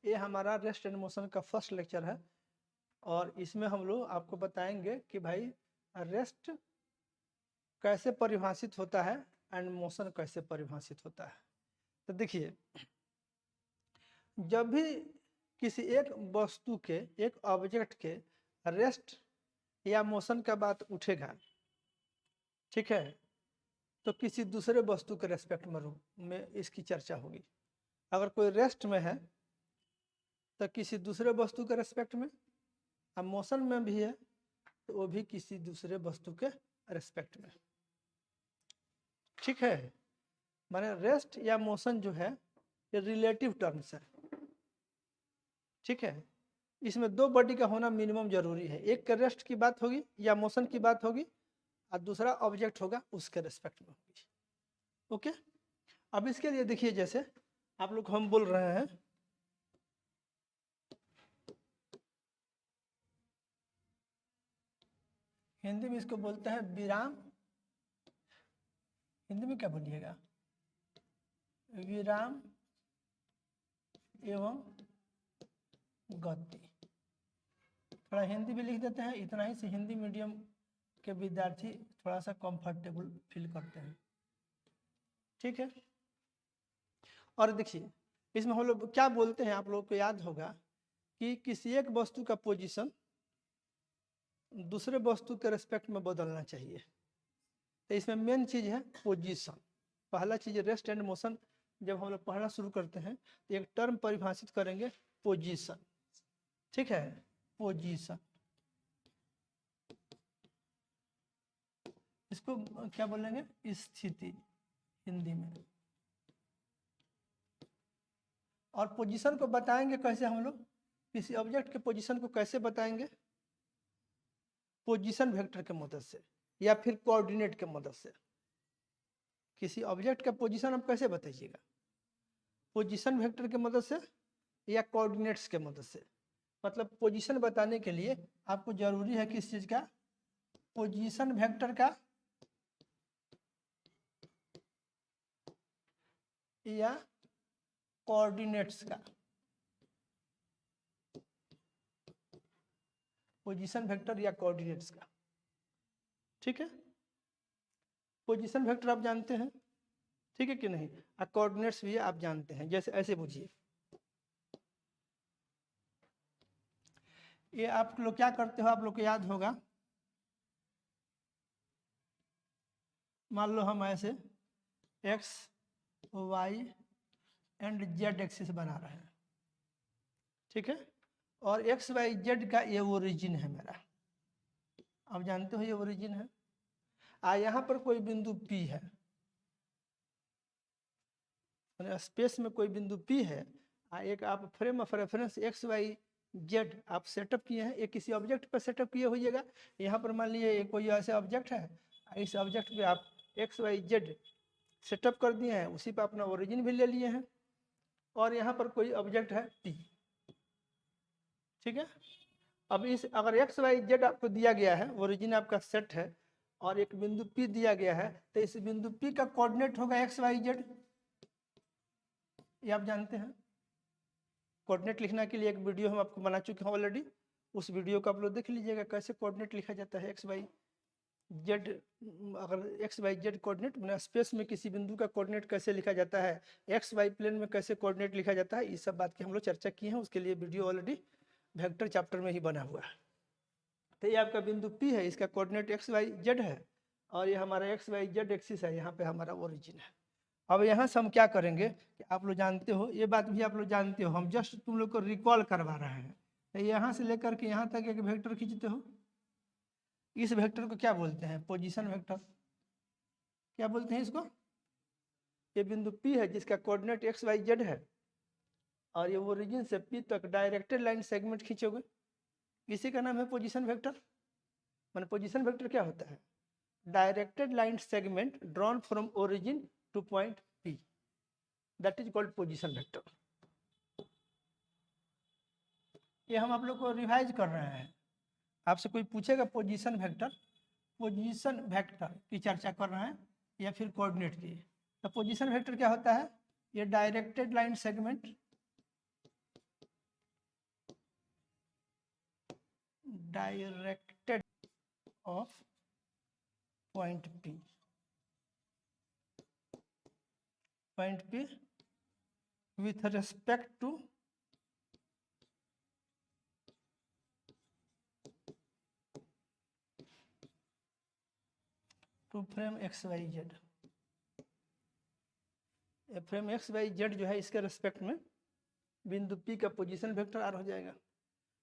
ये हमारा rest and motion का फर्स्ट लेक्चर है और इसमें हम लोग आपको बताएंगे कि भाई रेस्ट कैसे परिभाषित होता है एंड मोशन कैसे परिभाषित होता है। तो देखिए, जब भी किसी एक वस्तु के, एक ऑब्जेक्ट के रेस्ट या मोशन का बात उठेगा, ठीक है, तो किसी दूसरे वस्तु के रेस्पेक्ट में इसकी चर्चा होगी। अगर कोई रेस्ट में है तो किसी दूसरे वस्तु के रेस्पेक्ट में, अब मोशन में भी है तो वो भी किसी दूसरे वस्तु के रेस्पेक्ट में, ठीक है। माने रेस्ट या मोशन जो है ये रिलेटिव टर्म्स है, ठीक है। इसमें दो बॉडी का होना मिनिमम जरूरी है, एक के रेस्ट की बात होगी या मोशन की बात होगी और दूसरा ऑब्जेक्ट होगा उसके रेस्पेक्ट में होगी, ओके। अब इसके लिए देखिए, जैसे आप लोग हम बोल रहे हैं हिंदी में, इसको बोलते हैं विराम, हिंदी में क्या बोलिएगा, विराम एवं गति। थोड़ा हिंदी भी लिख देते हैं, इतना ही से हिंदी मीडियम के विद्यार्थी थोड़ा सा कंफर्टेबल फील करते हैं, ठीक है। और देखिए, इसमें हम लोग क्या बोलते हैं, आप लोगों को याद होगा कि किसी एक वस्तु का पोजीशन दूसरे वस्तु के रेस्पेक्ट में बदलना चाहिए। तो इसमें मेन चीज है पोजीशन। पहला चीज रेस्ट एंड मोशन, जब हम लोग पढ़ना शुरू करते हैं तो एक टर्म परिभाषित करेंगे, पोजीशन, ठीक है। पोजीशन, इसको क्या बोलेंगे, स्थिति हिंदी में। और पोजीशन को बताएंगे कैसे, हम लोग किसी ऑब्जेक्ट के पोजीशन को कैसे बताएंगे, पोजीशन वेक्टर के मदद से या फिर कोऑर्डिनेट के मदद से। किसी ऑब्जेक्ट का पोजीशन आप कैसे बताइएगा, पोजीशन वेक्टर के मदद से या कोऑर्डिनेट्स के मदद से। मतलब पोजीशन बताने के लिए आपको जरूरी है किस चीज का, पोजीशन वेक्टर का या कोऑर्डिनेट्स का। पोजीशन वेक्टर या कोऑर्डिनेट्स का, ठीक है। पोजीशन वेक्टर आप जानते हैं, ठीक है कि नहीं, और कोऑर्डिनेट्स भी आप जानते हैं। जैसे ऐसे बुझिए, ये आप लोग क्या करते हो, आप लोग को याद होगा, मान लो हम ऐसे X Y and Z axis बना रहे हैं, ठीक है। और एक्स वाई जेड का ये ओरिजिन है मेरा, आप जानते हो ये ओरिजिन है। यहाँ पर कोई बिंदु पी है, स्पेस में कोई बिंदु पी है, एक आप frame of reference X Y Z आप सेटअप किए हैं, ये किसी ऑब्जेक्ट पर सेटअप किए होइएगा। यहाँ पर मान लीजिए कोई ऐसा ऑब्जेक्ट है, इस ऑब्जेक्ट पे आप एक्स वाई जेड सेटअप कर दिए हैं, उसी पर अपना ओरिजिन भी ले लिए हैं। और यहाँ पर कोई ऑब्जेक्ट है पी, ठीक है। अब इस अगर एक्स वाई जेड आपको दिया गया है, ओरिजिन आपका सेट है, और एक बिंदु पी दिया गया है, तो इस बिंदु पी का कोऑर्डिनेट होगा एक्स वाई जेड, ये आप जानते हैं। कोऑर्डिनेट लिखने के लिए एक वीडियो हम आपको बना चुके हैं ऑलरेडी, उस वीडियो को आप लोग देख लीजिएगा कैसे कोऑर्डिनेट लिखा जाता है एक्स वाई जेड। अगर एक्स वाई जेड कोऑर्डिनेट मैंने स्पेस में किसी बिंदु का कोऑर्डिनेट कैसे लिखा जाता है, एक्स वाई प्लेन में कैसे कोऑर्डिनेट लिखा जाता है, इस सब बात की हम लोग चर्चा किए हैं। उसके लिए वीडियो ऑलरेडी वेक्टर चैप्टर में ही बना हुआ है। तो ये आपका बिंदु पी है, इसका कोऑर्डिनेट एक्स वाई जेड है, और ये हमारा एक्स वाई जेड एक्सिस है, यहाँ पे हमारा ओरिजिन है। अब यहाँ से हम क्या करेंगे कि आप लोग जानते हो, ये बात भी आप लोग जानते हो, हम जस्ट तुम लोग को रिकॉल करवा रहे हैं। तो यहाँ से लेकर के यहाँ तक एक वेक्टर खींचते हो, इस वेक्टर को क्या बोलते हैं, पोजीशन वेक्टर। क्या बोलते हैं इसको, ये बिंदु P है जिसका कोऑर्डिनेट एक्स वाई जेड है, और ये ओरिजिन से P तक डायरेक्टेड लाइन सेगमेंट खींचोगे, इसी का नाम है पोजीशन वेक्टर। माने पोजीशन वेक्टर क्या होता है, directed line segment drawn from origin two point P, that is called position vector. ये हम आप लोग को रिवाइज कर रहे हैं। आपसे कोई पूछेगा पोजीशन वेक्टर की चर्चा कर रहे हैं या फिर कोऑर्डिनेट की, तो पोजीशन वेक्टर क्या होता है, ये directed line segment directed of point P with respect to frame XYZ। Frame XYZ जो है इसके रेस्पेक्ट में बिंदु P का पोजीशन वेक्टर R हो जाएगा।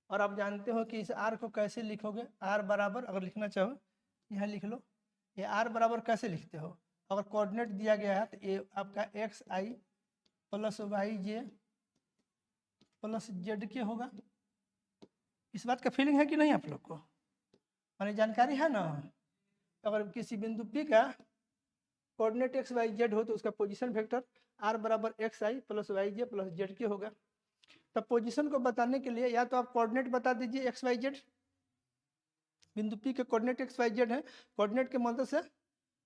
और आप जानते हो कि इस R को कैसे लिखोगे, R बराबर, अगर लिखना चाहो यहाँ लिख लो। ये R बराबर कैसे लिखते हो, अगर कोऑर्डिनेट दिया गया है तो ये आपका XI plus YJ plus ZK होगा। इस बात का फीलिंग है कि नहीं आप लोग को, माने जानकारी है ना। अगर किसी बिंदु P का कोऑर्डिनेट XYZ हो तो उसका पोजीशन वेक्टर R बराबर XI plus YJ plus ZK होगा। तब पोजीशन को बताने के लिए या तो आप कोऑर्डिनेट बता दीजिए XYZ, बिंदु P के कोऑर्डिनेट XYZ है, कोऑर्डिनेट के मदद से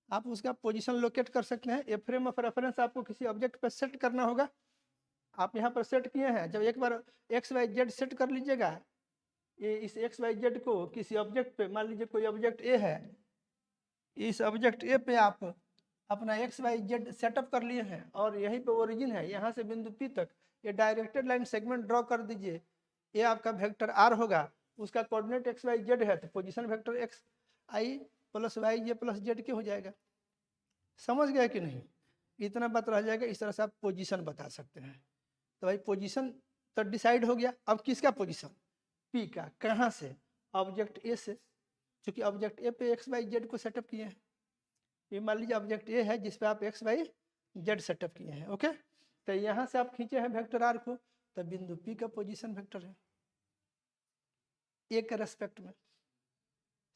आप उसका पोजीशन लोकेट कर सकते हैं। फ्रेम ऑफ रेफरेंस आपको किसी ऑब्जेक्ट पर सेट करना होगा। आप यहाँ पर सेट किए हैं, जब एक बार XYZ सेट कर लीजिएगा, ये इस XYZ को किसी ऑब्जेक्ट पे, मान लीजिए कोई ऑब्जेक्ट A है, इस ऑब्जेक्ट A पे आप अपना XYZ सेटअप कर लिए हैं और यहीं पे ओरिजिन है, यहाँ से बिंदु P तक ये डायरेक्टेड लाइन सेगमेंट ड्रॉ कर दीजिए। ये आपका वेक्टर R होगा, उसका कोऑर्डिनेट XYZ है तो position vector XI plus YJ plus ZK हो जाएगा। समझ गए कि नहीं, इतना बात रह जाएगा। इस तरह से आप पोजीशन बता सकते हैं। तो भाई पोजीशन तो डिसाइड हो गया। अब किसका पोजीशन, P का, कहाँ से, ऑब्जेक्ट A से, क्योंकि ऑब्जेक्ट A पे XYZ को सेटअप किए हैं। ये मान लीजिए ऑब्जेक्ट A है जिस पे आप XYZ सेटअप किए हैं। ओके, तो यहाँ से आप खींचे हैं वेक्टर R को, तो बिंदु P का पोजीशन वेक्टर है A के रेस्पेक्ट में।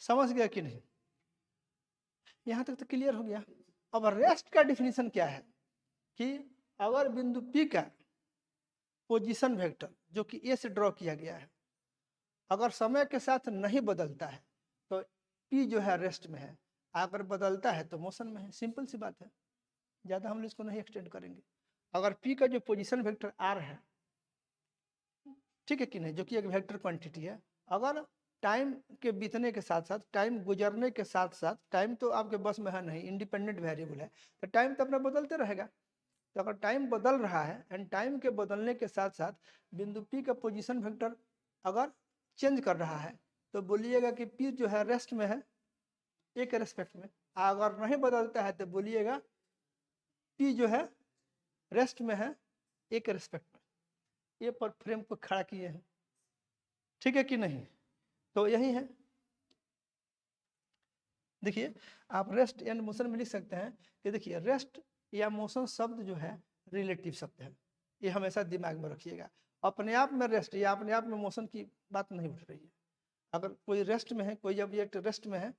समझ गया कि नहीं, यहाँ तक तो क्लियर हो गया। अब रेस्ट का डिफिनीशन क्या है कि अगर बिंदु P का पोजीशन वेक्टर जो कि A से ड्रॉ किया गया है अगर समय के साथ नहीं बदलता है तो P जो है रेस्ट में है, अगर बदलता है तो मोशन में है। सिंपल सी बात है, ज़्यादा हम इसको नहीं एक्सटेंड करेंगे। अगर P का जो पोजीशन वेक्टर R है, ठीक है कि नहीं, जो कि एक वेक्टर क्वांटिटी है, अगर टाइम के बीतने के साथ साथ, टाइम गुजरने के साथ साथ, टाइम तो आपके बस में है नहीं, इंडिपेंडेंट वेरिएबल है, तो टाइम तो अपना बदलते रहेगा। तो अगर टाइम बदल रहा है एंड टाइम के बदलने के साथ साथ बिंदु P का पोजीशन वेक्टर अगर चेंज कर रहा है तो बोलिएगा कि P जो है रेस्ट में है A के रेस्पेक्ट में। अगर नहीं बदलता है तो बोलिएगा P जो है रेस्ट में है A के रेस्पेक्ट में। A पर फ्रेम को खड़ा किए हैं, ठीक है कि नहीं। तो यही है, देखिए आप रेस्ट एंड मोशन में लिख सकते हैं कि देखिए रेस्ट या मोशन शब्द जो है रिलेटिव शब्द है, ये हमेशा दिमाग में रखिएगा। अपने आप में रेस्ट या अपने आप में मोशन की बात नहीं उठ रही है। अगर कोई रेस्ट में है, कोई ऑब्जेक्ट रेस्ट में है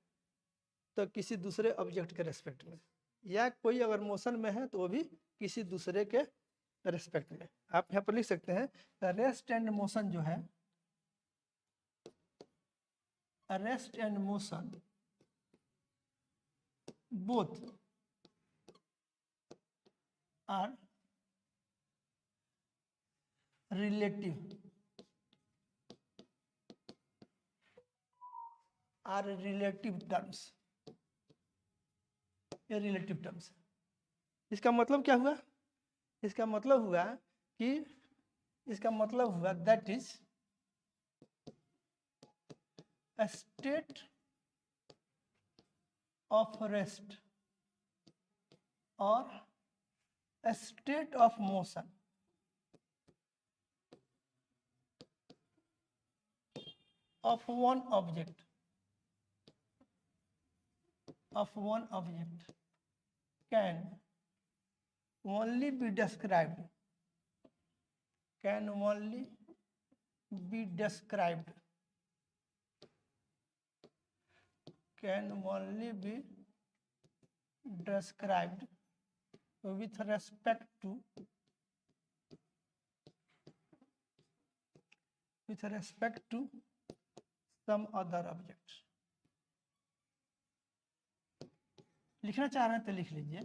तो किसी दूसरे ऑब्जेक्ट के रेस्पेक्ट में, या कोई अगर मोशन में है तो वो भी किसी दूसरे के रेस्पेक्ट में। आप यहाँ पर लिख सकते हैं रेस्ट एंड मोशन जो है, rest and motion both are relative terms। ये रिलेटिव टर्म्स। इसका मतलब क्या हुआ, इसका मतलब हुआ कि that is a state of rest or a state of motion of one object can only be described with respect to some other object। लिखना चाह रहे हैं तो लिख लीजिए,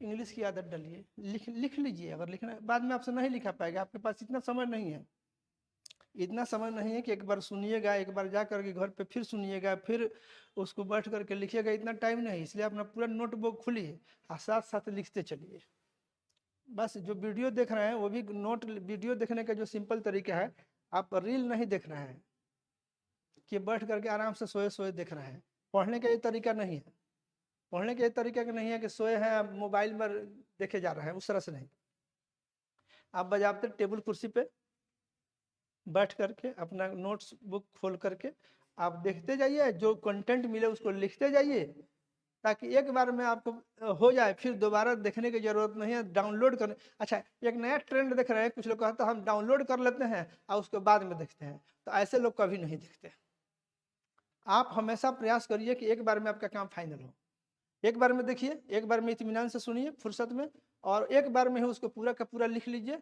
इंग्लिश की आदत डालिए, लिख लीजिए। अगर लिखना बाद में आपसे नहीं लिखा पाएगा, आपके पास इतना समय नहीं है। इतना समय नहीं है कि एक बार सुनिएगा, एक बार जा करके घर पे फिर सुनिएगा, फिर उसको बैठ करके लिखिएगा, इतना टाइम नहीं। इसलिए अपना पूरा नोटबुक खोलिए और साथ साथ लिखते चलिए। बस जो वीडियो देख रहे हैं वो भी नोट, वीडियो देखने का जो सिंपल तरीका है, आप रील नहीं देख रहे हैं कि बैठ करके आराम से सोए सोए देख रहे हैं। पढ़ने का ये तरीका नहीं है, पढ़ने का ये तरीका नहीं है कि सोए हैं मोबाइल में देखे जा रहे हैं, उस तरह से नहीं। आप बजाते टेबल कुर्सी पे बैठ करके अपना नोट्स बुक खोल करके आप देखते जाइए, जो कंटेंट मिले उसको लिखते जाइए, ताकि एक बार में आपको हो जाए, फिर दोबारा देखने की जरूरत नहीं है। डाउनलोड करने, अच्छा एक नया ट्रेंड देख रहे हैं, कुछ लोग कहते हैं हम डाउनलोड कर लेते हैं और उसके बाद में देखते हैं, तो ऐसे लोग कभी नहीं देखते। आप हमेशा प्रयास करिए कि एक बार में आपका काम फाइनल हो, एक बार में देखिए, एक बार में इत्मीनान से सुनिए फुर्सत में, और एक बार में ही उसको पूरा का पूरा लिख लीजिए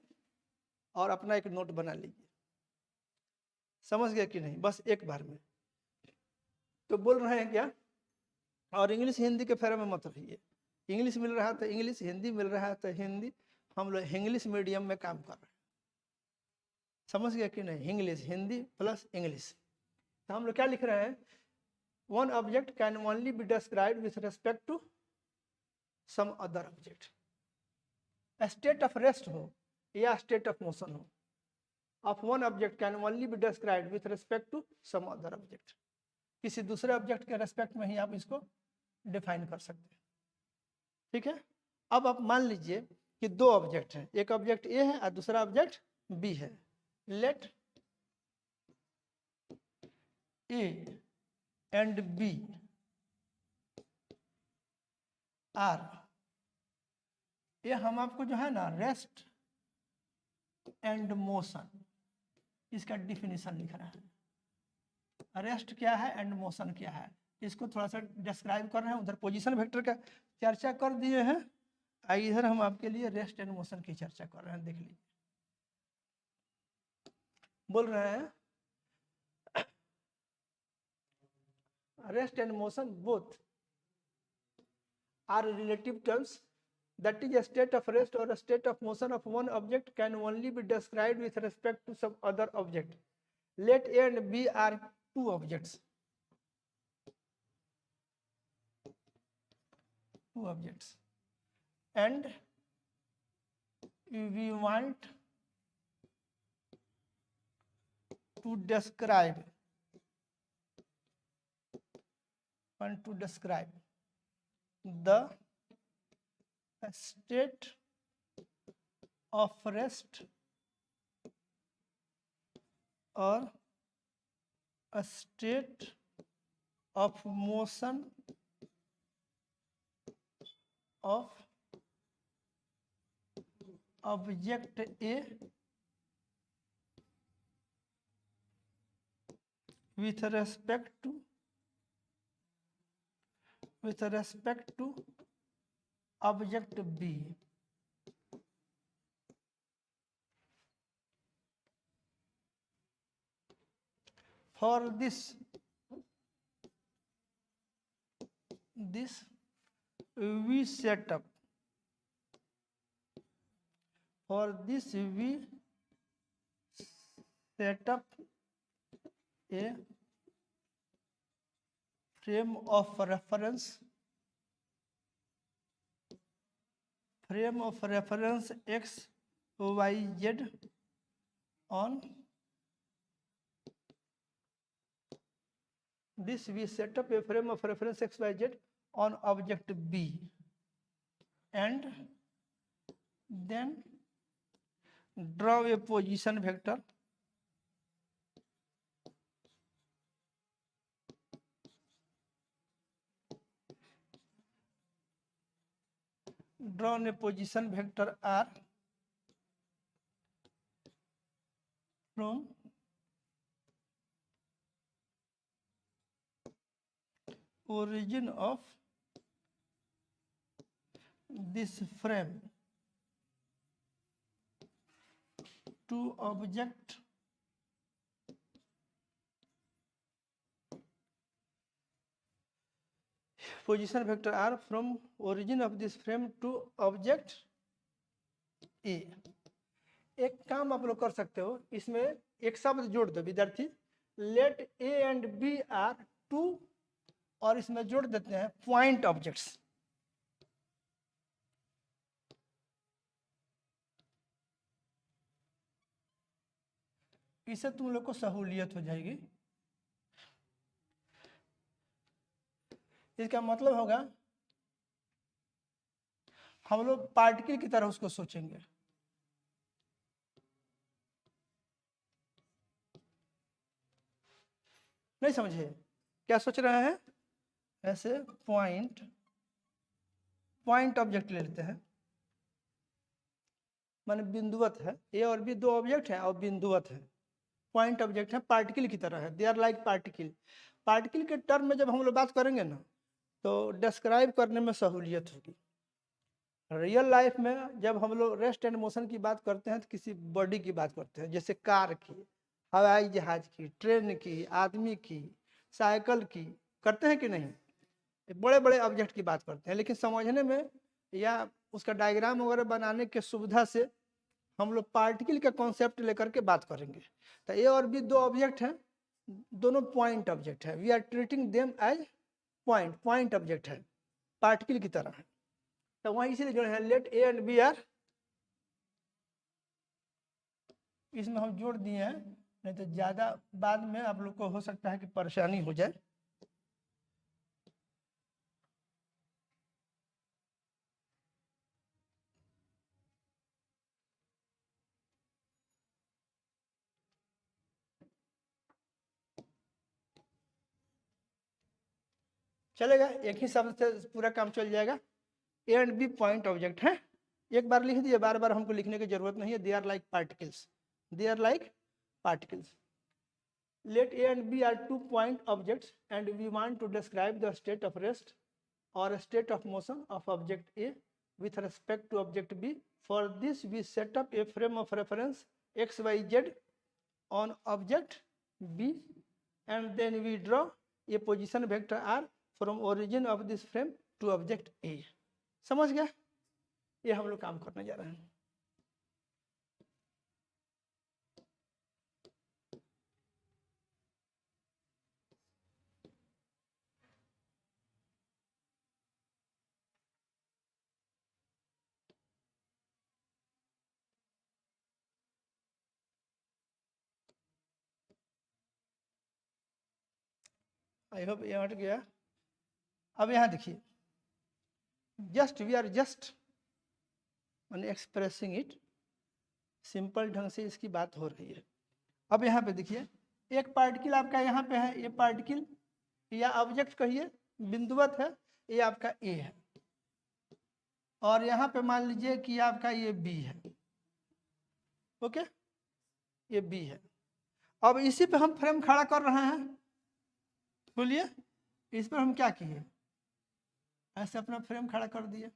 और अपना एक नोट बना लीजिए। समझ गया कि नहीं? बस एक बार में। तो बोल रहे हैं क्या, और इंग्लिश हिंदी के फेरे में मत रहिए। इंग्लिश मिल रहा था इंग्लिश, हिंदी मिल रहा था हिंदी, हम लोग इंग्लिश मीडियम में काम कर रहे हैं। समझ गया कि नहीं? English, Hindi plus English. तो हम लोग क्या लिख रहे हैं, one object can only be described with respect to some other object. State of rest हो या स्टेट ऑफ मोशन हो, of one object can only be described with respect to some other object. किसी दूसरे object के respect में ही आप इसको define कर सकते हैं। ठीक है। अब आप मान लीजिए कि दो ऑब्जेक्ट हैं, एक ऑब्जेक्ट ए है और दूसरा ऑब्जेक्ट बी है। Let A and B are, ये हम आपको जो है ना रेस्ट एंड मोशन, इसका डिफिनीशन लिख रहा है। रेस्ट क्या है एंड मोशन क्या है, इसको थोड़ा सा डिस्क्राइब कर रहे हैं। उधर पोजीशन वेक्टर का चर्चा कर दिए हैं, इधर हम आपके लिए रेस्ट एंड मोशन की चर्चा कर रहे हैं। देख लीजिए, बोल रहे हैं rest and motion both are relative terms, that is a state of rest or a state of motion of one object can only be described with respect to some other object. Let A and B are two objects, and we want to describe the state of rest or a state of motion of object A with respect to object B. For this we set up a frame of reference x y z on this. We set up a frame of reference x y z on object B, and then draw a position vector R from origin of this frame to object position vector R from origin of this frame to object A. एक काम आप लोग कर सकते हो, इसमें एक शब्द जोड़ दो विद्यार्थी, let A and B are two, और इसमें जोड़ देते हैं पॉइंट ऑब्जेक्ट्स। इससे तुम लोग को सहूलियत हो जाएगी। इसका मतलब होगा हम लोग पार्टिकल की तरह उसको सोचेंगे। नहीं समझे क्या सोच रहे हैं? ऐसे पॉइंट ऑब्जेक्ट ले लेते हैं, माने बिंदुवत है, ए और बी दो ऑब्जेक्ट है और बिंदुवत है। पॉइंट ऑब्जेक्ट है, पार्टिकल की तरह है, they are like particle. Particle के टर्म में जब हम लोग बात करेंगे ना, तो डिस्क्राइब करने में सहूलियत होगी। रियल लाइफ में जब हम लोग रेस्ट एंड मोशन की बात करते हैं तो किसी बॉडी की बात करते हैं, जैसे कार की, हवाई जहाज की, ट्रेन की, आदमी की, साइकिल की, करते हैं कि नहीं? बड़े बड़े ऑब्जेक्ट की बात करते हैं, लेकिन समझने में या उसका डायग्राम वगैरह बनाने के सुविधा से हम लोग पार्टिकल का कॉन्सेप्ट लेकर के बात करेंगे। तो ए और बी दो ऑब्जेक्ट हैं, दोनों पॉइंट ऑब्जेक्ट है, we are treating them as point object है, पार्टिकल की तरह है। तो वहाँ इसीलिए जो है let A and B are, इसमें हम जोड़ दिए हैं, नहीं तो ज़्यादा बाद में आप लोग को हो सकता है कि परेशानी हो जाए। चलेगा, एक ही शब्द से पूरा काम चल जाएगा। A and B point object है, एक बार लिख दिए, बार बार हमको लिखने की जरूरत नहीं है। They are like particles, they are like particles. Let A and B are 2 point objects and we want to describe the state of rest or state of motion of object A with respect to object B. For this we set up a frame of reference XYZ on object B and then we draw a position vector R from origin of this frame to object A. समझ गया? ये हम लोग काम करने जा रहे हैं। आई होप ये हट गया। अब यहाँ देखिए, वी आर जस्ट मैंने एक्सप्रेसिंग इट, सिंपल ढंग से इसकी बात हो रही है। अब यहाँ पे देखिए, एक पार्टिकल आपका यहाँ पे है, ये पार्टिकल या ऑब्जेक्ट कहिए बिंदुवत है, ये आपका ए है, और यहाँ पे मान लीजिए कि आपका ये बी है। ओके, ये बी है। अब इसी पे हम फ्रेम खड़ा कर रहे हैं, बोलिए, इस पर हम क्या किए, ऐसे अपना फ्रेम खड़ा कर दिए।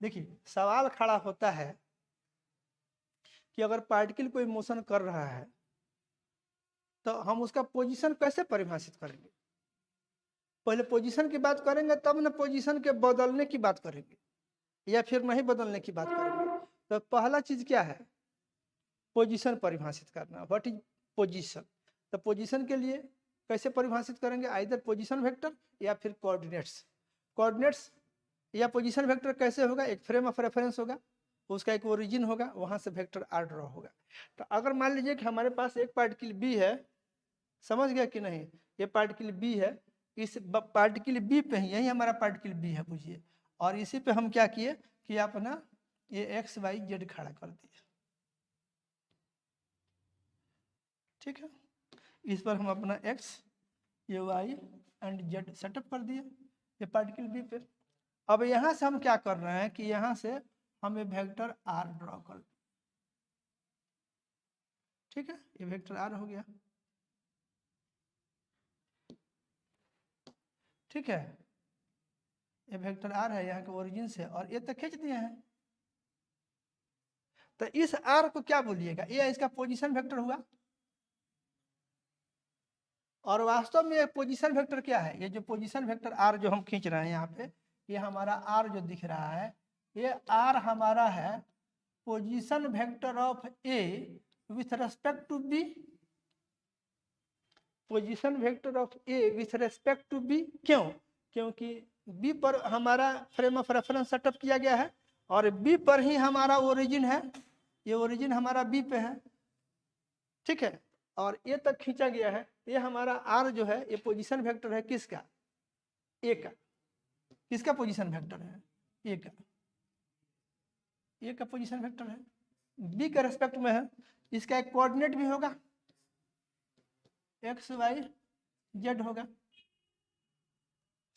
देखिए, सवाल खड़ा होता है कि अगर पार्टिकल कोई मोशन कर रहा है तो हम उसका पोजीशन कैसे परिभाषित करेंगे? पहले पोजीशन की बात करेंगे, तब ना पोजीशन के बदलने की बात करेंगे, या फिर नहीं बदलने की बात करेंगे। तो पहला चीज क्या है? पोजीशन परिभाषित करना। What is position? तो पोजीशन के लिए कैसे परिभाषित करेंगे? आइदर पोजीशन वेक्टर या फिर कोऑर्डिनेट्स। कोऑर्डिनेट्स या पोजीशन वेक्टर कैसे होगा? एक फ्रेम ऑफ रेफरेंस होगा, उसका एक ओरिजिन होगा, वहां से वेक्टर आर ड्रॉ होगा। तो अगर मान लीजिए कि हमारे पास एक पार्टिकल बी है, समझ गया कि नहीं? ये पार्टिकल बी है, इस पार्टिकल बी पे ही, यही हमारा पार्टिकल बी है बुझिए, और इसी पे हम क्या किए कि अपना ये एक्स वाई जेड खड़ा कर दिए। ठीक है, इस पर हम अपना एक्स, ये वाई एंड जेड सेटअप कर दिए ये पार्टिकल बी पे। अब यहाँ से हम क्या कर रहे हैं कि यहाँ से हमें वेक्टर आर ड्रॉ कर, ठीक है, ये वेक्टर आर हो गया। ठीक है, ये वेक्टर आर है यहाँ के ओरिजिन से, और ये तो खींच दिए हैं। तो इस आर को क्या बोलिएगा? ये इसका पोजीशन वेक्टर हुआ, और वास्तव में पोजीशन वेक्टर क्या है, ये जो पोजीशन वेक्टर आर जो हम खींच रहे हैं यहाँ पे, ये हमारा आर जो दिख रहा है, ये आर हमारा है position vector of A with respect to B, position vector of A with respect to B. क्यों? क्योंकि बी पर हमारा फ्रेम ऑफ रेफरेंस सेटअप किया गया है और बी पर ही हमारा ओरिजिन है, ये ओरिजिन हमारा बी पे है, ठीक है, और ए तक खींचा गया है। ये हमारा आर जो है ये पोजीशन वेक्टर है किसका, ए का। किसका पोजीशन वेक्टर है, ए का, ए का पोजीशन वेक्टर है, बी के रेस्पेक्ट में है। इसका एक कोऑर्डिनेट भी होगा, एक्स वाई जेड होगा।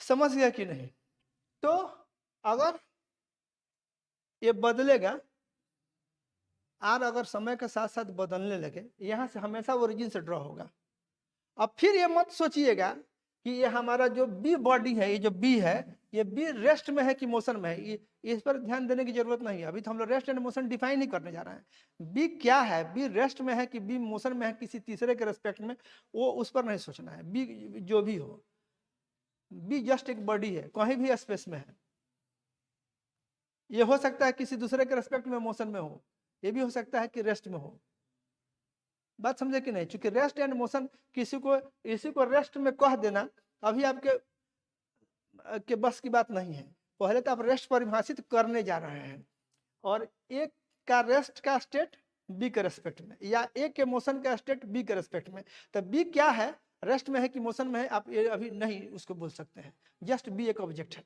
समझ गया कि नहीं? तो अगर ये बदलेगा, आर अगर समय के साथ साथ बदलने लगे, यहां से हमेशा ओरिजिन से ड्रॉ होगा। अब फिर ये मत सोचिएगा कि ये हमारा जो बी बॉडी है, ये जो बी है, ये बी रेस्ट में है कि मोशन में है, ये इस पर ध्यान देने की जरूरत नहीं है। अभी तो हम लोग रेस्ट एंड मोशन डिफाइन ही करने जा रहे हैं। बी क्या है, बी रेस्ट में है कि बी मोशन में है किसी तीसरे के रेस्पेक्ट में, वो उस पर नहीं सोचना है। बी जो भी हो, बी जस्ट एक बॉडी है, कहीं भी स्पेस में है। ये हो सकता है किसी दूसरे के रेस्पेक्ट में मोशन में हो, ये भी हो सकता है कि रेस्ट में हो। बात समझे कि नहीं? चूंकि रेस्ट एंड मोशन किसी को रेस्ट में कह देना अभी आपके बस की बात नहीं है। पहले तो आप रेस्ट परिभाषित करने जा रहे हैं, और एक का रेस्ट का स्टेट बी के रेस्पेक्ट में, या एक के मोशन का स्टेट बी के रेस्पेक्ट में। तो बी क्या है, रेस्ट में है कि मोशन में है, आप ये अभी नहीं उसको बोल सकते हैं। जस्ट बी एक ऑब्जेक्ट है,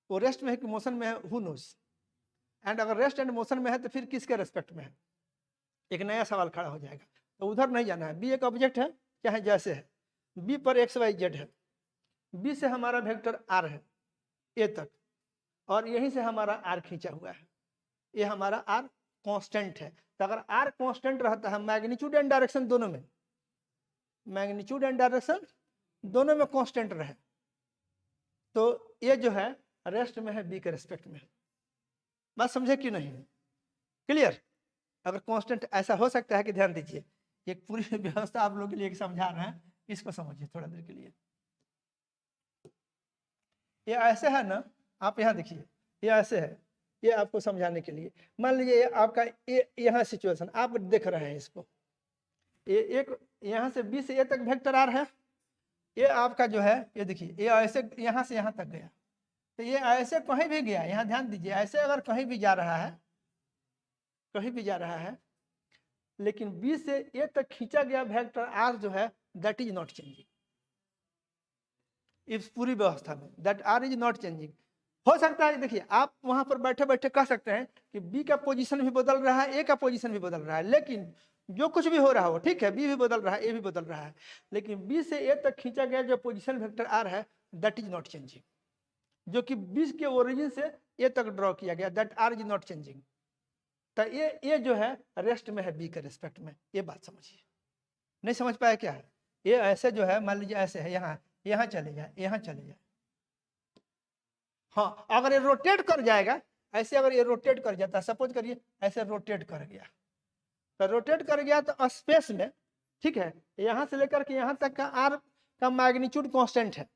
वो रेस्ट में है कि मोशन में है, हु नोस। एंड अगर रेस्ट एंड मोशन में है तो फिर किसके रेस्पेक्ट में है, एक नया सवाल खड़ा हो जाएगा। तो उधर नहीं जाना है। बी एक ऑब्जेक्ट है, चाहे जैसे है, बी पर एक्स वाई जेड है, बी से हमारा वेक्टर आर है ए तक, और यहीं से हमारा आर खींचा हुआ है। ये हमारा आर कांस्टेंट है। तो अगर आर कांस्टेंट रहता है मैग्नीट्यूड एंड डायरेक्शन दोनों में, मैग्नीट्यूड एंड डायरेक्शन दोनों में कांस्टेंट रहे, तो ये जो है रेस्ट में है बी के रेस्पेक्ट में। बात समझे कि नहीं? क्लियर? अगर कांस्टेंट ऐसा हो सकता है कि ध्यान दीजिए, एक पूरी व्यवस्था आप लोगों के लिए समझा रहे हैं, इसको समझिए थोड़ा देर के लिए। ये ऐसे है ना, आप यहाँ देखिए, ये ऐसे है, ये आपको समझाने के लिए। मान लीजिए ये आपका यहाँ सिचुएशन आप देख रहे हैं इसको, ये एक यहाँ से बी से ए तक वेक्टर आर है, ये आपका जो है ये देखिए, ये ऐसे यहाँ से यहाँ तक गया, तो ये ऐसे कहीं भी गया, यहाँ ध्यान दीजिए, ऐसे अगर कहीं भी जा रहा है, कहीं भी जा रहा है, लेकिन बी से ए तक खींचा गया वेक्टर आर जो है दैट इज नॉट चेंजिंग। इस पूरी व्यवस्था में that R is not changing. हो सकता है देखिए, आप वहां पर बैठे बैठे कह सकते हैं कि बी का पोजीशन भी बदल रहा है, ए का पोजीशन भी बदल रहा है, लेकिन जो कुछ भी हो रहा हो, ठीक है, बी भी बदल रहा है, ए भी बदल रहा है, लेकिन बी से ए तक खींचा गया जो पोजीशन वेक्टर आर है दैट इज नॉट चेंजिंग, जो कि बी के ओरिजिन से ए तक ड्रॉ किया गया, that R is not changing. तो ये जो है रेस्ट में है बी के रेस्पेक्ट में। ये बात समझिए। नहीं समझ पाया क्या है? ये ऐसे जो है, मान लीजिए ऐसे है, यहाँ चले जाए, यहाँ चले जाए, हाँ, अगर ये रोटेट कर जाएगा ऐसे, अगर ये रोटेट कर जाता है, सपोज करिए ऐसे रोटेट कर गया, तो रोटेट कर गया तो स्पेस में, ठीक है, यहाँ से लेकर के यहाँ तक का आर का मैग्नीट्यूड कांस्टेंट है,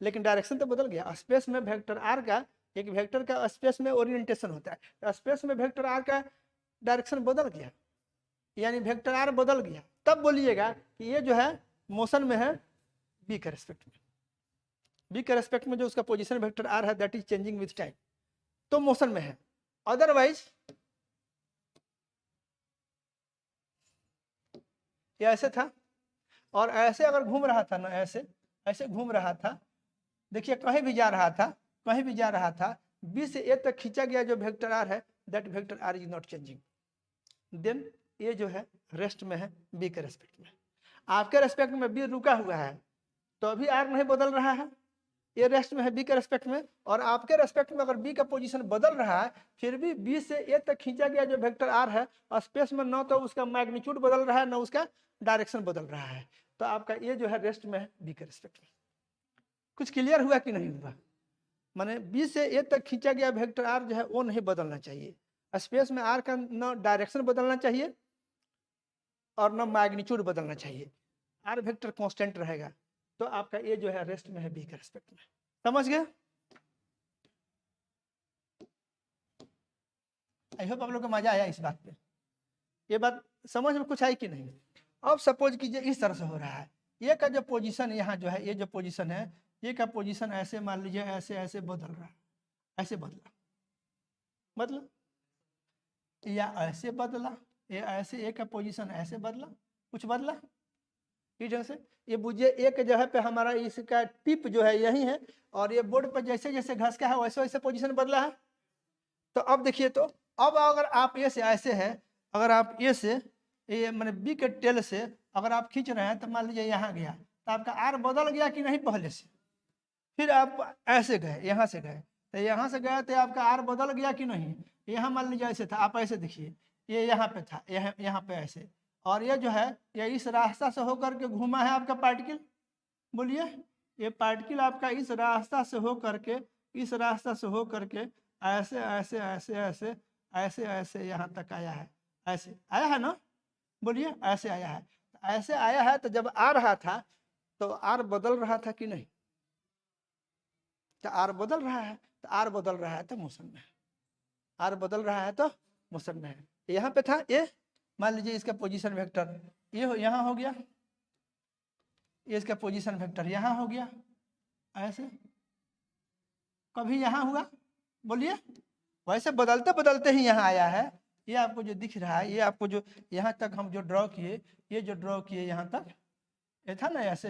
लेकिन डायरेक्शन तो बदल गया। स्पेस में वेक्टर आर का, एक वेक्टर का स्पेस में ओरिएंटेशन होता है, तो स्पेस में वेक्टर आर का डायरेक्शन बदल गया, यानी वेक्टर आर बदल गया। तब बोलिएगा कि ये जो है मोशन में है बी के रेस्पेक्ट में, बी के रेस्पेक्ट में जो उसका पोजीशन वेक्टर आर है that is changing with time, तो मोशन में है। अदरवाइज ये ऐसे था, और ऐसे अगर घूम रहा था ना, ऐसे घूम रहा था, देखिए कहीं भी जा रहा था, कहीं भी जा रहा था, बी से ए तक खींचा गया जो वेक्टर आर है that vector R is not changing. Then ये जो है रेस्ट में है बी के रेस्पेक्ट में। आपके रेस्पेक्ट में बी रुका हुआ है, तो अभी आर नहीं बदल रहा है, ये रेस्ट में है बी के रेस्पेक्ट में। और आपके रेस्पेक्ट में अगर बी का पोजीशन बदल रहा है, फिर भी बी से ए तक खींचा गया जो वेक्टर आर है, और स्पेस में न तो उसका मैग्नीट्यूड बदल रहा है, न उसका डायरेक्शन बदल रहा है, तो आपका ये जो है रेस्ट में है बी के रेस्पेक्ट में। कुछ क्लियर हुआ कि नहीं हुआ? माने बी से ए तक खींचा गया वेक्टर आर जो है वो नहीं बदलना चाहिए, स्पेस में आर का न डायरेक्शन बदलना चाहिए और न मैग्नीट्यूड बदलना चाहिए। आर वेक्टर कांस्टेंट रहेगा तो आपका ये जो है रेस्ट में है बी के रेस्पेक्ट में। समझ गए? आई होप आप लोग को मजा आया इस बात पे। ये बात समझ में कुछ आई कि नहीं? अब सपोज कीजिए इस तरह से हो रहा है, ये का जो पोजीशन यहाँ जो है, ये जो पोजीशन है, ये का पोजीशन ऐसे मान लीजिए ऐसे ऐसे बदल रहा है, ऐसे बदला मतलब, या ऐसे बदला, ये ऐसे एक का पोजीशन ऐसे बदला, कुछ बदला इस ढंग से। ये बुझिए एक जगह पे हमारा इसका टिप जो है यही है, और ये बोर्ड पर जैसे जैसे घसका है वैसे वैसे पोजीशन बदला है। तो अब देखिए, तो अब अगर आप ये से ऐसे है, अगर आप ये से ये मैंने बी के टेल से अगर आप खींच रहे हैं तो मान लीजिए यहाँ गया तो आपका आर बदल गया कि नहीं पहले से। फिर आप ऐसे गए, यहाँ से गए तो यहाँ से गए तो आपका आर बदल गया कि नहीं। यहाँ मान लीजिए ऐसे था, आप ऐसे देखिए ये यहाँ पे था, यहाँ पे ऐसे, और ये जो है ये इस रास्ता से होकर के घूमा है आपका पार्टिकल। बोलिए, ये पार्टिकल आपका इस रास्ता से हो करके, इस रास्ता से हो करके ऐसे ऐसे ऐसे ऐसे ऐसे ऐसे यहाँ तक आया है। ऐसे आया है ना? बोलिए, ऐसे आया है। ऐसे आया है तो जब आ रहा था तो आर बदल रहा था कि नहीं? तो आर बदल रहा है, तो आर बदल रहा है तो मोशन में है, आर बदल रहा है तो मोशन में है। यहाँ पे था ये, मान लीजिए इसका पोजीशन वेक्टर ये यहाँ हो गया, ये इसका पोजीशन वेक्टर यहाँ हो गया ऐसे, कभी यहाँ हुआ। बोलिए, वैसे बदलते बदलते ही यहाँ आया है। ये आपको जो दिख रहा है, ये आपको जो यहाँ तक हम जो ड्रॉ किए, ये जो ड्रॉ किए यहाँ तक, ये था ना ऐसे,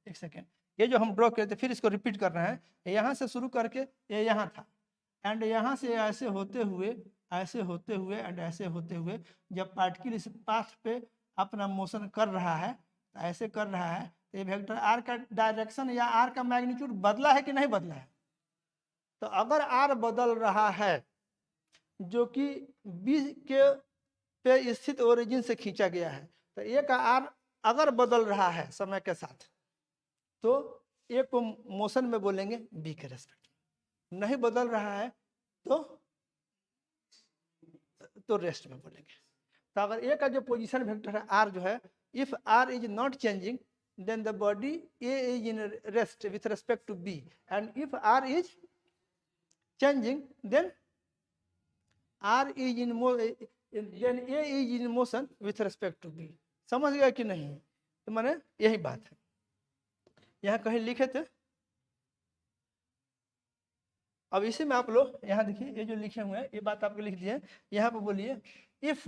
एक सेकेंड, ये जो हम ड्रॉ किए थे फिर इसको रिपीट कर रहे हैं, यहाँ से शुरू करके ये यहाँ था, एंड यहाँ से ऐसे होते हुए, ऐसे होते हुए एंड ऐसे होते हुए, जब पार्टिकल इस पाथ पे अपना मोशन कर रहा है, ऐसे कर रहा है, तो ये वेक्टर आर का डायरेक्शन या आर का मैग्नीट्यूड बदला है कि नहीं बदला है? तो अगर आर बदल रहा है जो कि बी के पे स्थित ओरिजिन से खींचा गया है, तो ए का आर अगर बदल रहा है समय के साथ तो ए को मोशन में बोलेंगे बी के रेस्पेक्ट, नहीं बदल रहा है तो रेस्ट में बोलेंगे। तो अगर ए का जो पोजीशन वेक्टर है आर जो है, if R is not changing then the body A is in rest with respect to B, and if R is changing then R is in then A is in motion with respect to B। समझ गया कि नहीं? तो माने यही बात है, यहाँ कहीं लिखे थे। अब इसी में आप लोग यहाँ देखिए, ये जो लिखे हुए हैं ये बात आपको लिख दिए, यहाँ पर बोलिए if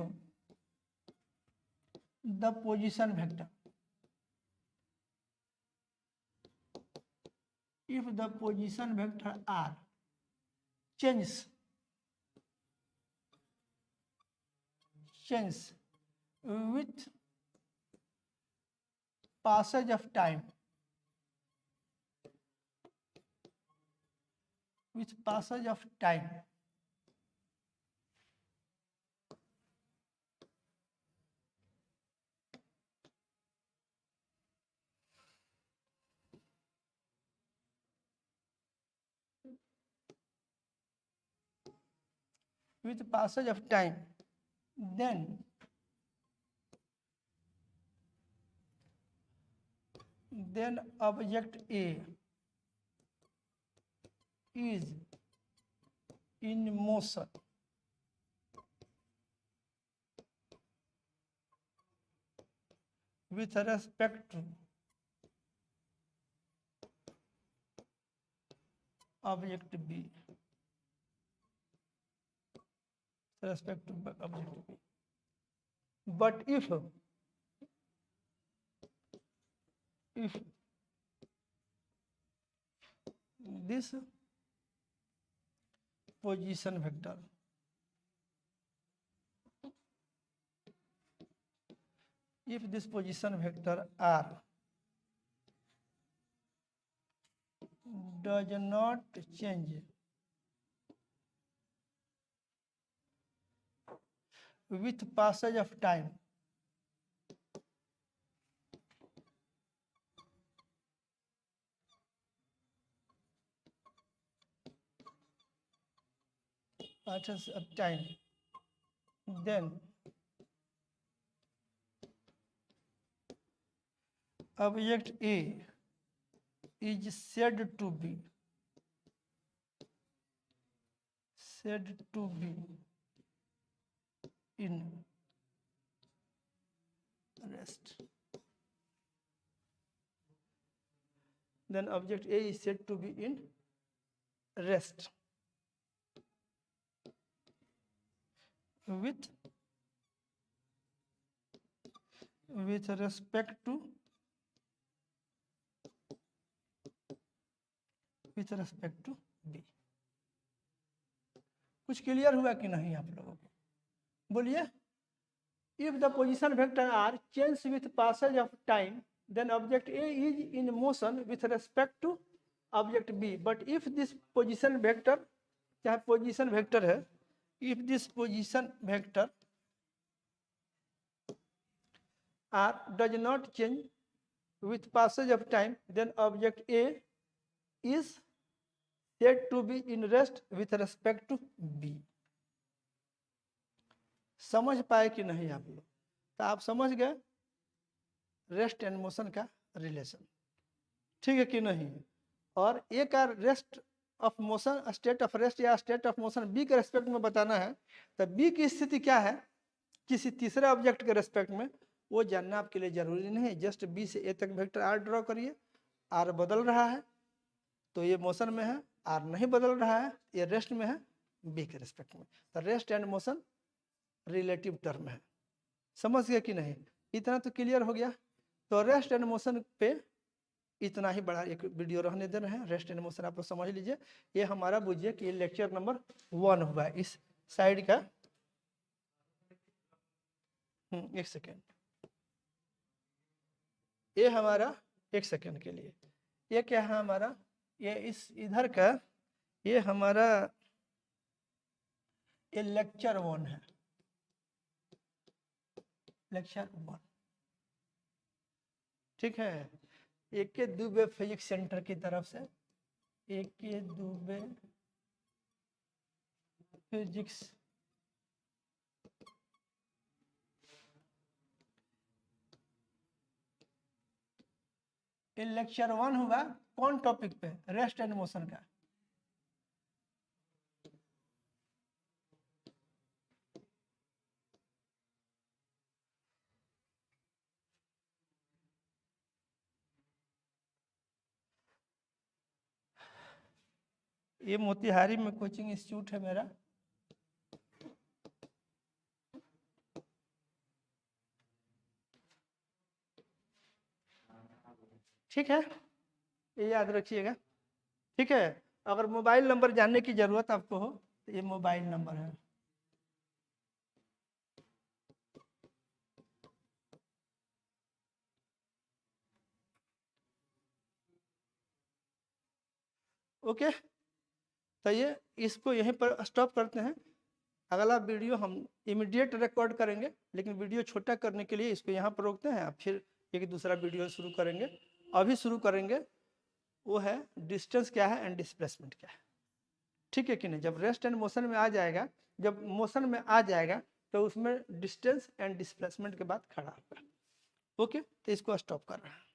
the position vector, if the position vector R changes with passage of time, with passage of time, with passage of time, then object A is in motion with respect to object B, respect to object B. But if this position vector R does not change with passage of time, passage of time, then object A is said to be in rest, then object A is said to be in rest with respect to B। कुछ clear हुआ कि नहीं आप लोगों को? बोलिए। If the position vector R change with passage of time, then object A is in motion with respect to object B, but if this position vector, चाहे position vector है, if this position vector R does not change with passage of time, then object A is said to be in rest with respect to B। समझ पाए कि नहीं आप लोग? तो आप समझ गए रेस्ट एंड मोशन का रिलेशन, ठीक है कि नहीं? और एक rest of motion, state of rest या स्टेट ऑफ मोशन बी के रेस्पेक्ट में बताना है, तो बी की स्थिति क्या है किसी तीसरे ऑब्जेक्ट के रेस्पेक्ट में, वो जानना आपके लिए जरूरी नहीं है। जस्ट बी से ए तक वेक्टर आर ड्रॉ करिए। आर बदल रहा है तो ये मोशन में है, आर नहीं बदल रहा है ये रेस्ट में है बी के रेस्पेक्ट में। तो rest and motion relative term है। समझ गए कि नहीं? इतना तो क्लियर हो गया। तो रेस्ट एंड मोशन पे इतना ही बड़ा एक वीडियो रहने दे रहे हैं। रेस्ट एंड मोशन आप लोग समझ लीजिए। ये हमारा बुझिए कि ये लेक्चर नंबर 1 हुआ इस साइड का। एक सेकेंड, ये हमारा एक सेकेंड के लिए, ये क्या है हमारा, ये इस इधर का, ये हमारा ये लेक्चर 1 है, लेक्चर 1, ठीक है। एक के दुबे फिजिक्स सेंटर की तरफ से, एक के दुबे फिजिक्स ये लेक्चर 1 हुआ। कौन टॉपिक पे? रेस्ट एंड मोशन का। ये मोतिहारी में कोचिंग इंस्टीट्यूट है मेरा। ठीक है, ये याद रखिएगा, ठीक है। अगर मोबाइल नंबर जानने की जरूरत आपको हो तो ये मोबाइल नंबर है। ओके, तो ये इसको यहीं पर स्टॉप करते हैं। अगला वीडियो हम इमीडिएट रिकॉर्ड करेंगे, लेकिन वीडियो छोटा करने के लिए इसको यहाँ पर रोकते हैं। फिर एक दूसरा वीडियो शुरू करेंगे। अभी शुरू करेंगे वो है डिस्टेंस क्या है एंड डिस्प्लेसमेंट क्या है, ठीक है कि नहीं? जब रेस्ट एंड मोशन में आ जाएगा, जब मोशन में आ जाएगा तो उसमें डिस्टेंस एंड डिस्प्लेसमेंट के बाद खड़ा होगा। ओके, तो इसको स्टॉप कर रहा है।